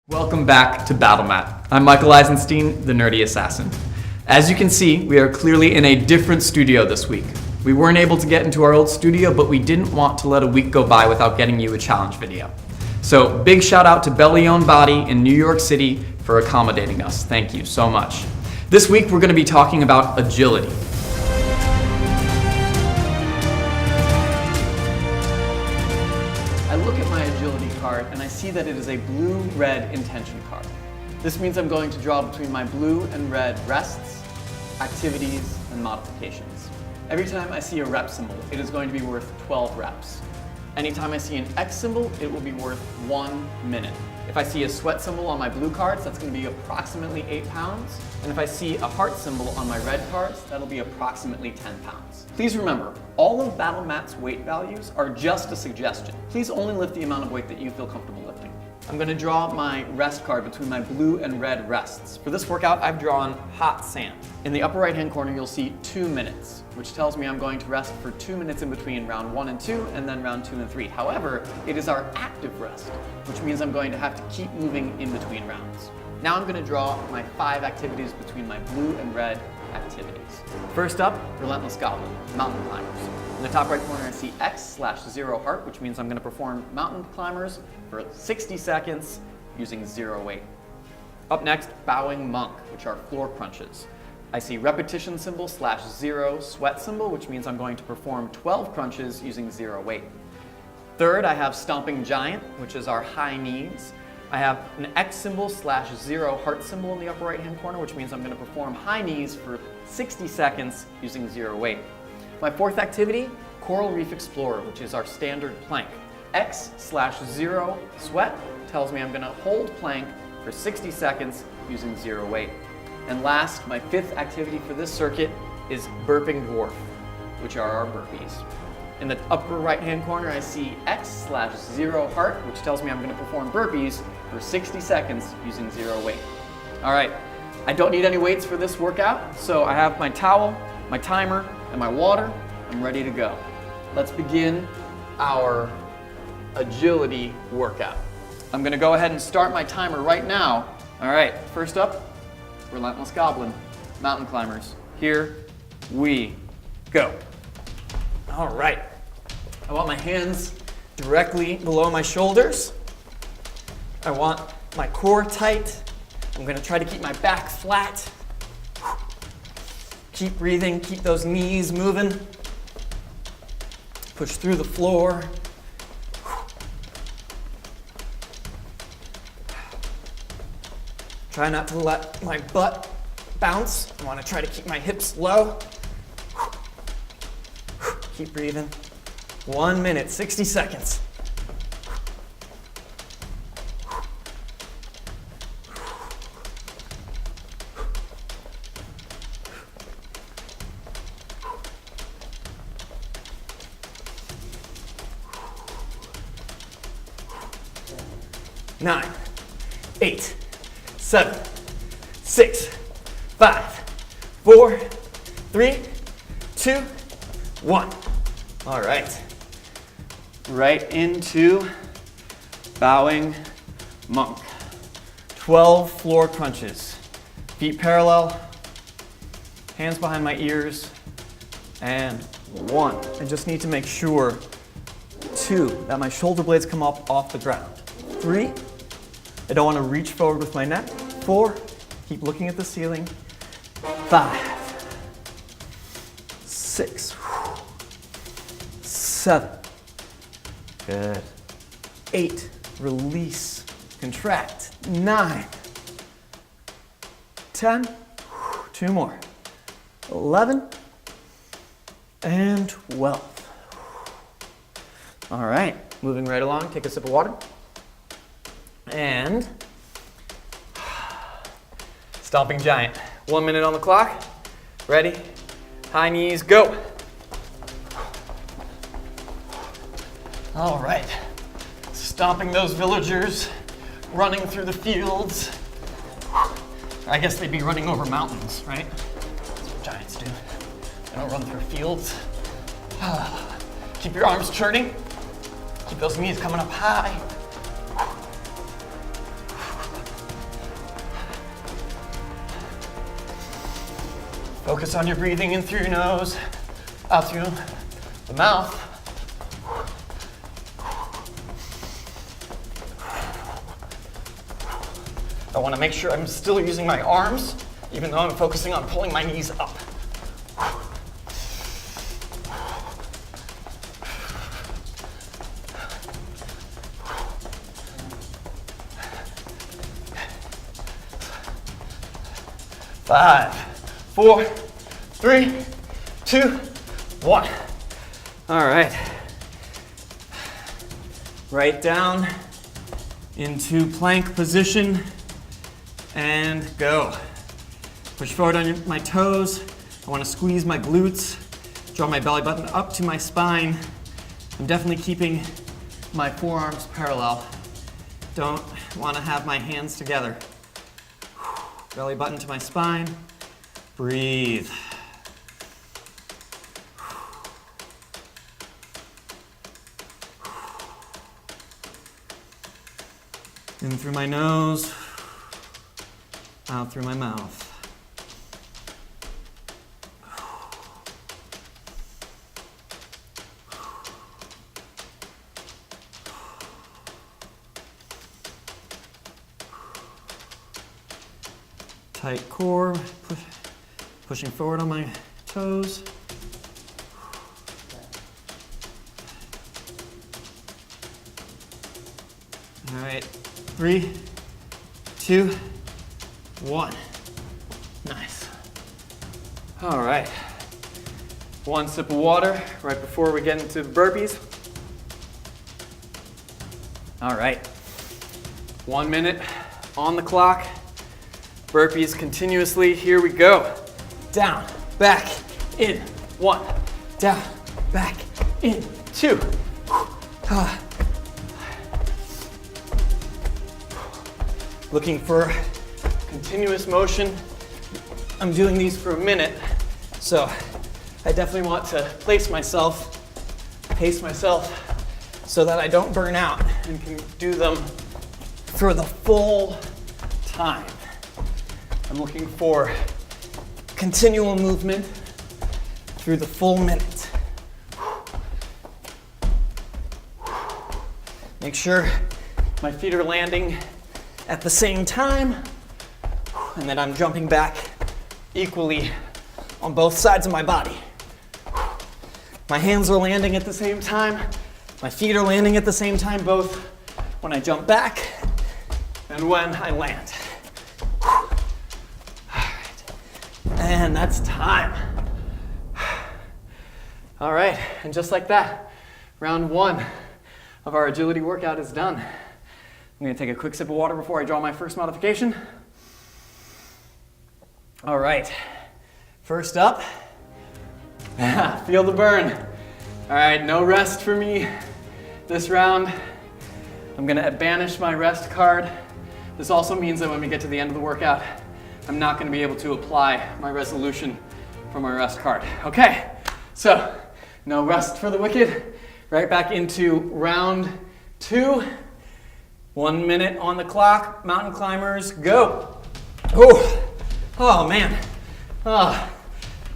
Welcome back to BattleMat. I'm Michael Eisenstein, the Nerdy Assassin. As you can see, we are clearly in a different studio this week. We weren't able to get into our old studio, but we didn't want to let a week go by without getting you a challenge video. So big shout out to Belly On Body in New York City for accommodating us. Thank you so much. This week we're going to be talking about agility. I look at my agility card and I see that it is a blue-red intention card. This means I'm going to draw between my blue and red rests, activities, and modifications. Every time I see a rep symbol, it is going to be worth 12 reps. Anytime I see an X symbol, it will be worth 1 minute. If I see a sweat symbol on my blue cards, that's going to be approximately 8 pounds. And if I see a heart symbol on my red cards, that'll be approximately 10 pounds. Please remember, all of BattleMat's weight values are just a suggestion. Please only lift the amount of weight that you feel comfortable lifting. I'm going to draw my rest card between my blue and red rests. For this workout, I've drawn hot sand. In the upper right-hand corner, you'll see 2 minutes, which tells me I'm going to rest for 2 minutes in between round 1 and 2, and then round 2 and 3. However, it is our active rest, which means I'm going to have to keep moving in between rounds. Now I'm going to draw my 5 activities between my blue and red activities. First up, Relentless Goblin, mountain climbers. In the top right corner, I see X/0 heart, which means I'm going to perform mountain climbers for 60 seconds using 0 weight. Up next, Bowing Monk, which are floor crunches. I see repetition symbol /0 sweat symbol, which means I'm going to perform 12 crunches using 0 weight. Third, I have Stomping Giant, which is our high knees. I have an X symbol /0 heart symbol in the upper right hand corner, which means I'm going to perform high knees for 60 seconds using 0 weight. My fourth activity, Coral Reef Explorer, which is our standard plank. X/0 sweat tells me I'm going to hold plank for 60 seconds using 0 weight. And last, my fifth activity for this circuit is Burping Dwarf, which are our burpees. In the upper right-hand corner, I see X/0 heart, which tells me I'm going to perform burpees for 60 seconds using 0 weight. All right, I don't need any weights for this workout, so I have my towel, my timer, and my water. I'm ready to go. Let's begin our agility workout. I'm going to go ahead and start my timer right now. All right, first up, Relentless Goblin, mountain climbers. Here we go. All right, I want my hands directly below my shoulders. I want my core tight. I'm going to try to keep my back flat. Keep breathing, keep those knees moving. Push through the floor. Try not to let my butt bounce. I want to try to keep my hips low. Keep breathing. 1 minute, 60 seconds. Nine, 8, 7, 6, 5, 4, 3, 2, 1. All right. Right into Bowing Monk. 12 floor crunches. Feet parallel, hands behind my ears, and 1. I just need to make sure, 2, that my shoulder blades come up off the ground. 3, I don't want to reach forward with my neck. 4, keep looking at the ceiling. 5, 6, 7, good. 8, release, contract. 9, 10, 2 more. 11, and 12. All right, moving right along, take a sip of water. And Stomping Giant. 1 minute on the clock. Ready? High knees, go. All right. Stomping those villagers, running through the fields. I guess they'd be running over mountains, right? That's what giants do. They don't run through fields. Keep your arms churning. Keep those knees coming up high. Focus on your breathing in through your nose, out through the mouth. I want to make sure I'm still using my arms, even though I'm focusing on pulling my knees up. 5, 4, 3, 2, 1. All right. Right down into plank position and go. Push forward on my toes. I want to squeeze my glutes, draw my belly button up to my spine. I'm definitely keeping my forearms parallel. Don't want to have my hands together. Belly button to my spine. Breathe. In through my nose, out through my mouth. Tight core, pushing forward on my toes. All right, 3, 2, 1. Nice. All right. One sip of water right before we get into burpees. All right. 1 minute on the clock. Burpees continuously. Here we go. Down, back, in. 1. Down, back, in. 2. Looking for continuous motion. I'm doing these for a minute, so I definitely want to pace myself so that I don't burn out and can do them for the full time. I'm looking for continual movement through the full minute. Make sure my feet are landing at the same time and that I'm jumping back equally on both sides of my body. My hands are landing at the same time. My feet are landing at the same time, both when I jump back and when I land. And that's time. All right, and just like that, round 1 of our agility workout is done. I'm gonna take a quick sip of water before I draw my first modification. All right, first up, feel the burn. All right, no rest for me this round. I'm gonna banish my rest card. This also means that when we get to the end of the workout, I'm not gonna be able to apply my resolution for my rest card. Okay, so no rest for the wicked. Right back into round 2. 1 minute on the clock. Mountain climbers, go. Oh man. Oh,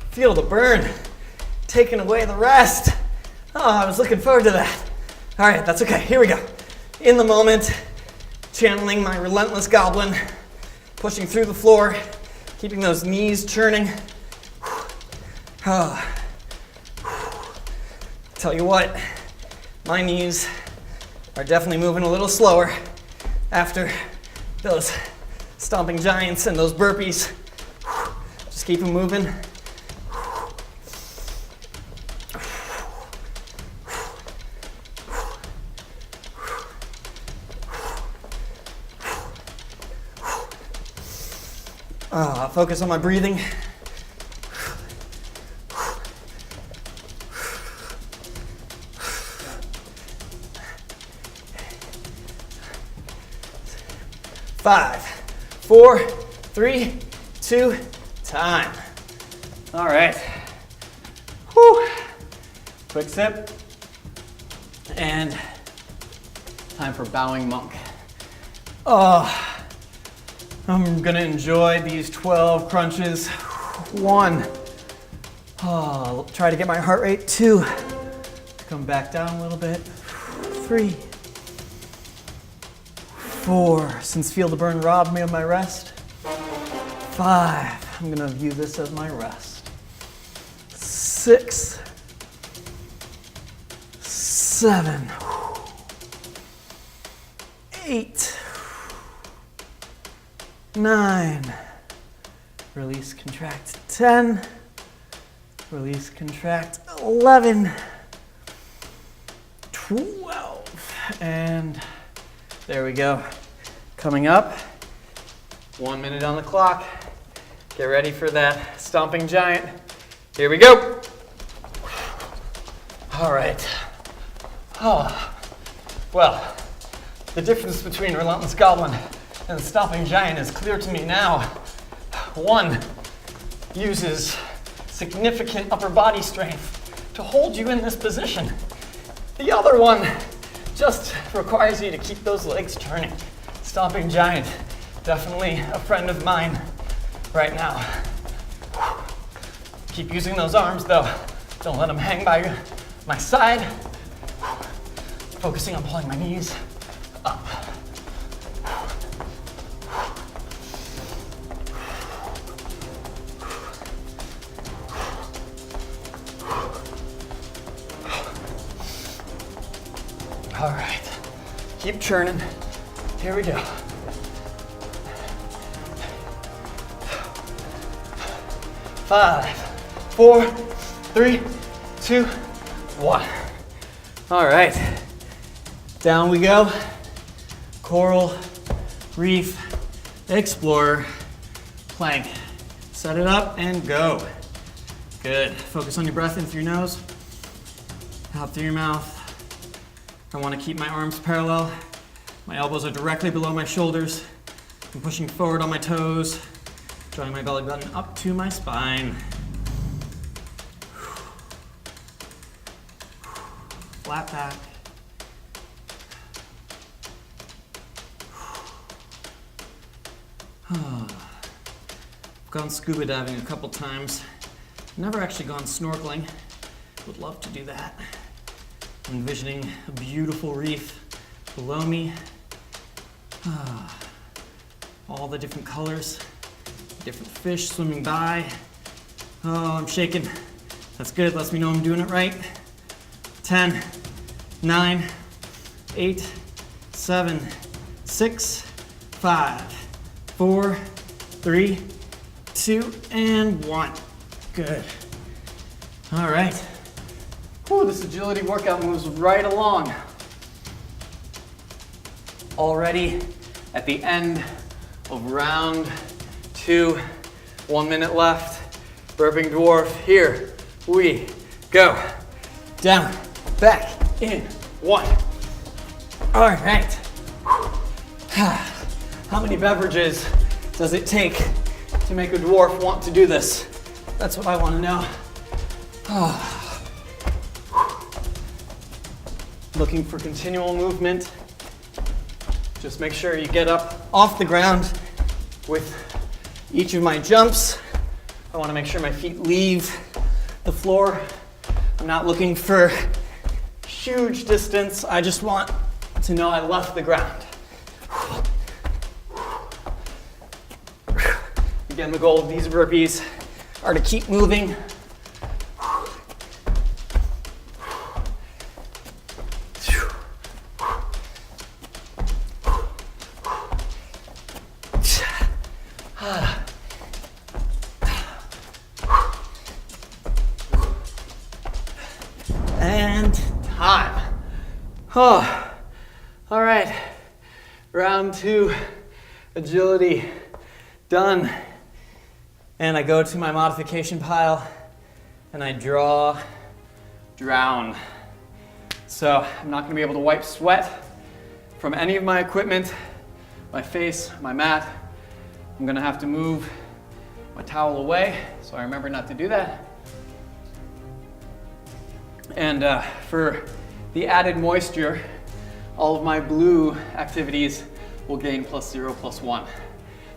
feel the burn. Taking away the rest. Oh, I was looking forward to that. All right, that's okay. Here we go. In the moment, channeling my relentless goblin, pushing through the floor, keeping those knees churning. Tell you what, my knees are definitely moving a little slower after those stomping giants and those burpees. Just keep them moving. Focus on my breathing. Five, 4, 3, 2, time. All right. Whew. Quick sip. And time for bowing monk. I'm gonna enjoy these 12 crunches. 1, Oh, try to get my heart rate 2 to come back down a little bit. 3, 4, since Feel the Burn robbed me of my rest. 5, I'm gonna view this as my rest. 6, 7, 8, 9, release, contract, 10, release, contract, 11, 12, and there we go. Coming up, 1 minute on the clock. Get ready for that stomping giant. Here we go. All right. Oh, well, the difference between Relentless Goblin and the stomping giant is clear to me now. One uses significant upper body strength to hold you in this position. The other one just requires you to keep those legs turning. Stomping giant, definitely a friend of mine right now. Keep using those arms though. Don't let them hang by my side. Focusing on pulling my knees up. All right, keep churning. Here we go. 5, 4, 3, 2, 1. All right, down we go. Coral, reef, explorer, plank. Set it up and go. Good. Focus on your breath in through your nose, out through your mouth. I want to keep my arms parallel. My elbows are directly below my shoulders. I'm pushing forward on my toes, drawing my belly button up to my spine. Flat back. I've gone scuba diving a couple times. Never actually gone snorkeling. Would love to do that. I'm envisioning a beautiful reef below me. All the different colors, different fish swimming by. Oh, I'm shaking. That's good, lets me know I'm doing it right. 10, 9, 8, 7, 6, 5, 4, 3, 2, and 1. Good. All right. Ooh, this agility workout moves right along. Already at the end of round 2, 1 minute left. Burping dwarf, here we go. Down, back, in, 1. All right. How many beverages does it take to make a dwarf want to do this? That's what I want to know. Looking for continual movement. Just make sure you get up off the ground with each of my jumps. I want to make sure my feet leave the floor. I'm not looking for huge distance. I just want to know I left the ground. Again, the goal of these burpees are to keep moving. And time. Oh, all right. Round 2, agility, done. And I go to my modification pile and I draw drown. So I'm not gonna be able to wipe sweat from any of my equipment, my face, my mat. I'm gonna have to move my towel away, so I remember not to do that. And for the added moisture, all of my blue activities will gain +0, +1.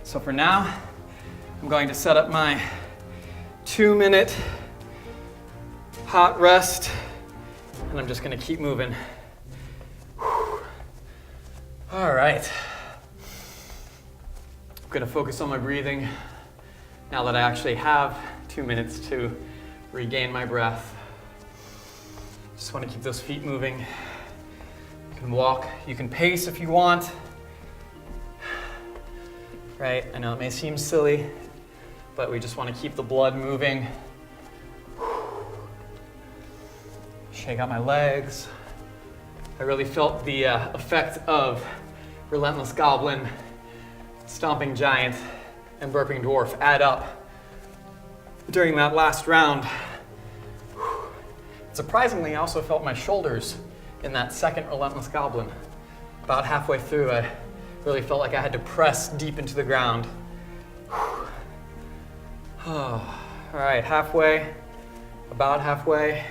So for now, I'm going to set up my 2-minute hot rest, and I'm just gonna keep moving. All right. I'm gonna focus on my breathing now that I actually have 2 minutes to regain my breath. Just wanna keep those feet moving. You can walk, you can pace if you want. Right, I know it may seem silly, but we just wanna keep the blood moving. Shake out my legs. I really felt the effect of Relentless Goblin, Stomping Giant, and Burping Dwarf add up during that last round. Surprisingly, I also felt my shoulders in that second Relentless Goblin. About halfway through, I really felt like I had to press deep into the ground. All right, about halfway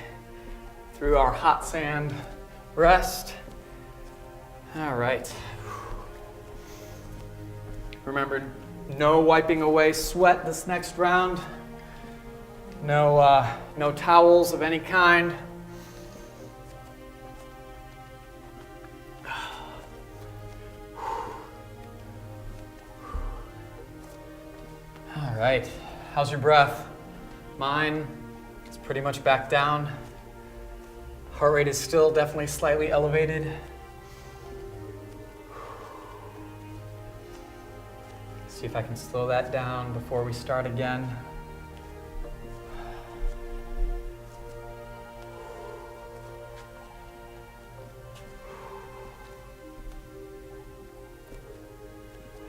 through our hot sand rest. All right. Remember, no wiping away sweat this next round. No towels of any kind. All right, how's your breath? Mine is pretty much back down. Heart rate is still definitely slightly elevated. See if I can slow that down before we start again.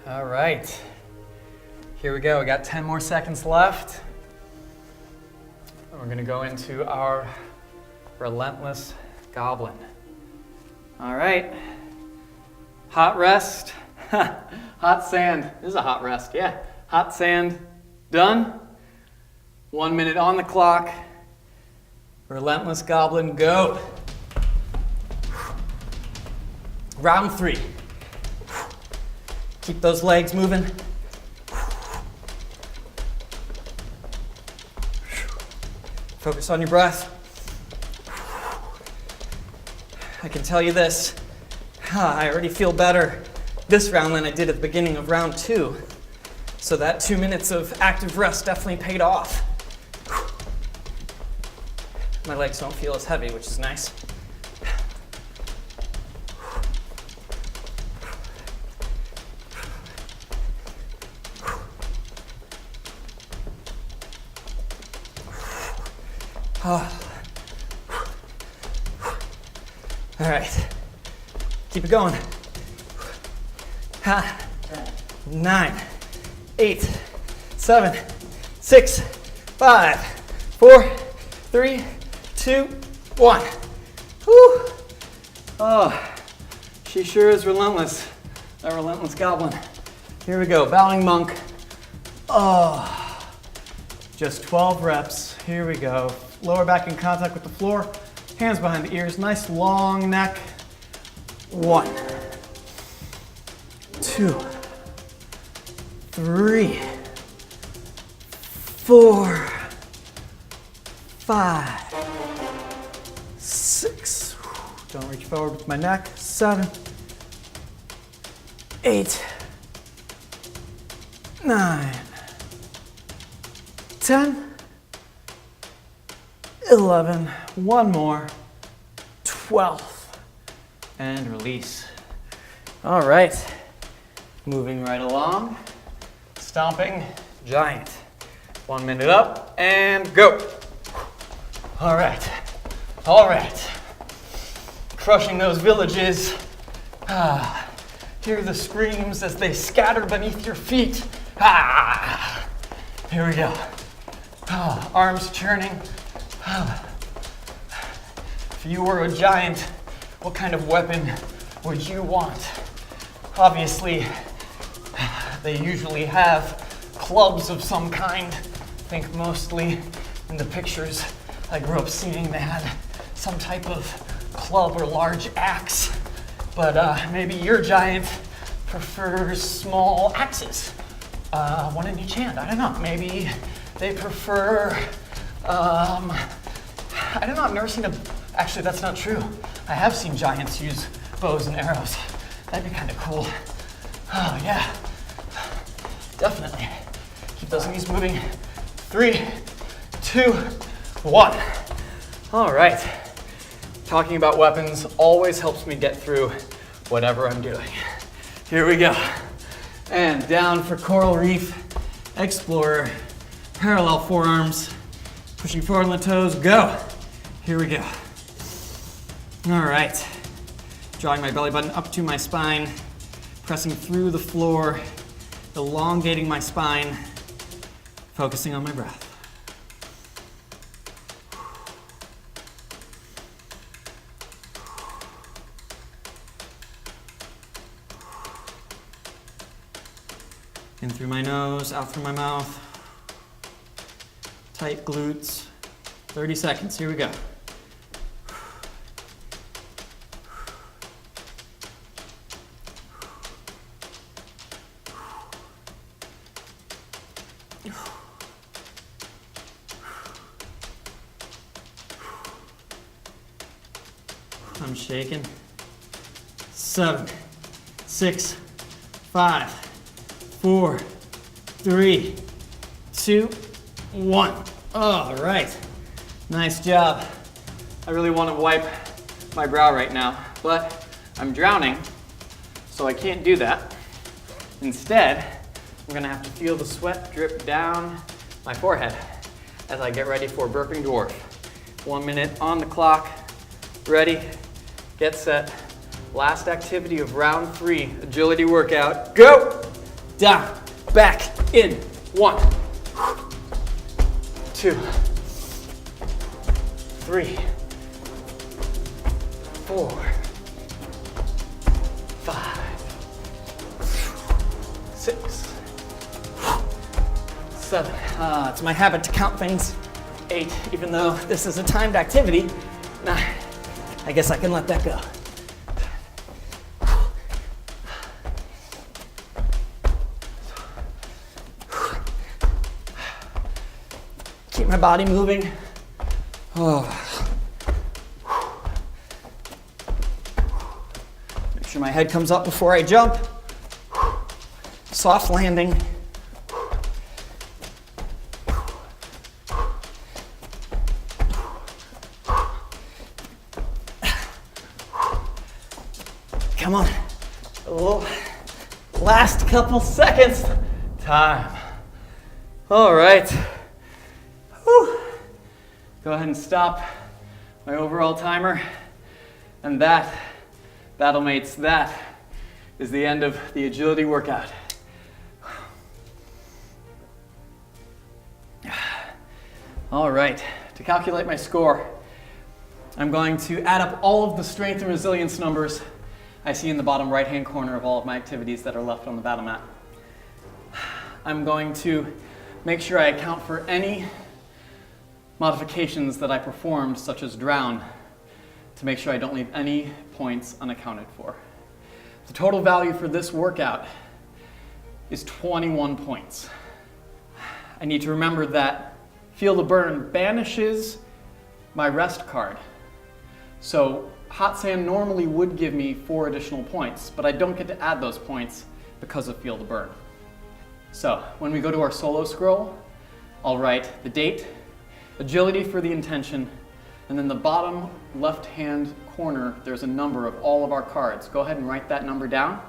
All right, here we go. We got 10 more seconds left. And we're gonna go into our Relentless Goblin. All right, hot rest. Hot sand. This is a hot rest, yeah. Hot sand done. 1 minute on the clock. Relentless Goblin, go. Round 3. Keep those legs moving. Focus on your breath. I can tell you this, I already feel better this round than I did at the beginning of round 2. So that 2 minutes of active rest definitely paid off. My legs don't feel as heavy, which is nice. All right, keep it going. 9, 8, 7, 6, 5, 4, 3, 2, 1. Whew. Oh, she sure is relentless, that Relentless Goblin. Here we go, bowing monk. Oh, just 12 reps. Here we go. Lower back in contact with the floor, hands behind the ears, nice long neck. 1, 2, 3, 4, 5, 6. Don't reach forward with my neck. 7, 8, 9, 10, 11, one more, 12, and release. All right, moving right along, stomping giant. 1 minute up and go. All right, crushing those villages. Hear the screams as they scatter beneath your feet. Here we go. Arms churning. If you were a giant, what kind of weapon would you want? Obviously, they usually have clubs of some kind. I think mostly in the pictures I grew up seeing, they had some type of club or large axe. But maybe your giant prefers small axes, one in each hand. I don't know. Maybe they prefer I did not never seen a, actually that's not true. I have seen giants use bows and arrows. That'd be kind of cool. Oh yeah, definitely. Keep those knees moving. 3, 2, 1. All right. Talking about weapons always helps me get through whatever I'm doing. Here we go. And down for Coral Reef, Explorer, parallel forearms, pushing forward on the toes, go. Here we go. All right. Drawing my belly button up to my spine, pressing through the floor, elongating my spine, focusing on my breath. In through my nose, out through my mouth. Tight glutes. 30 seconds, here we go. I'm shaking. 7, 6, 5, 4, 3, 2, 1. All right. Nice job. I really want to wipe my brow right now, but I'm drowning, so I can't do that. Instead, I'm going to have to feel the sweat drip down my forehead as I get ready for burping dwarf. 1 minute on the clock. Ready, get set. Last activity of round 3, agility workout. Go! Down, back, in. 1, 2, 3, 4, 5, 6, 7. It's my habit to count things. 8, even though this is a timed activity. 9. I guess I can let that go. Keep my body moving. Oh. Make sure my head comes up before I jump. Soft landing. Come on. A little last couple seconds. Time. All right. Whew. Go ahead and stop my overall timer. And that, BattleMates, that is the end of the agility workout. All right, to calculate my score, I'm going to add up all of the strength and resilience numbers I see in the bottom right-hand corner of all of my activities that are left on the BattleMat. I'm going to make sure I account for any modifications that I performed, such as drown, to make sure I don't leave any points unaccounted for. The total value for this workout is 21 points. I need to remember that Feel the Burn banishes my rest card. So hot sand normally would give me 4 additional points, but I don't get to add those points because of Feel the Burn. So when we go to our solo scroll, I'll write the date, agility for the intention, and then the bottom left-hand corner, there's a number of all of our cards. Go ahead and write that number down.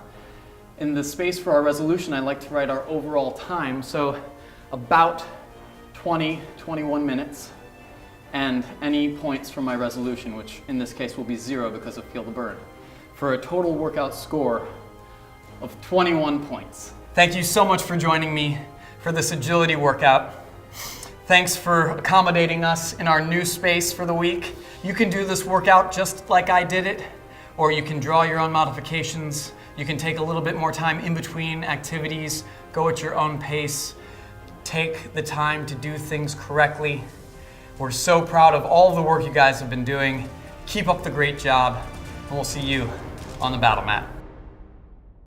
In the space for our resolution, I like to write our overall time, so about 21 minutes, and any points from my resolution, which in this case will be 0 because of Feel the Burn, for a total workout score of 21 points. Thank you so much for joining me for this agility workout. Thanks for accommodating us in our new space for the week. You can do this workout just like I did it, or you can draw your own modifications. You can take a little bit more time in between activities, go at your own pace, take the time to do things correctly. We're so proud of all of the work you guys have been doing. Keep up the great job, and we'll see you on the BattleMat.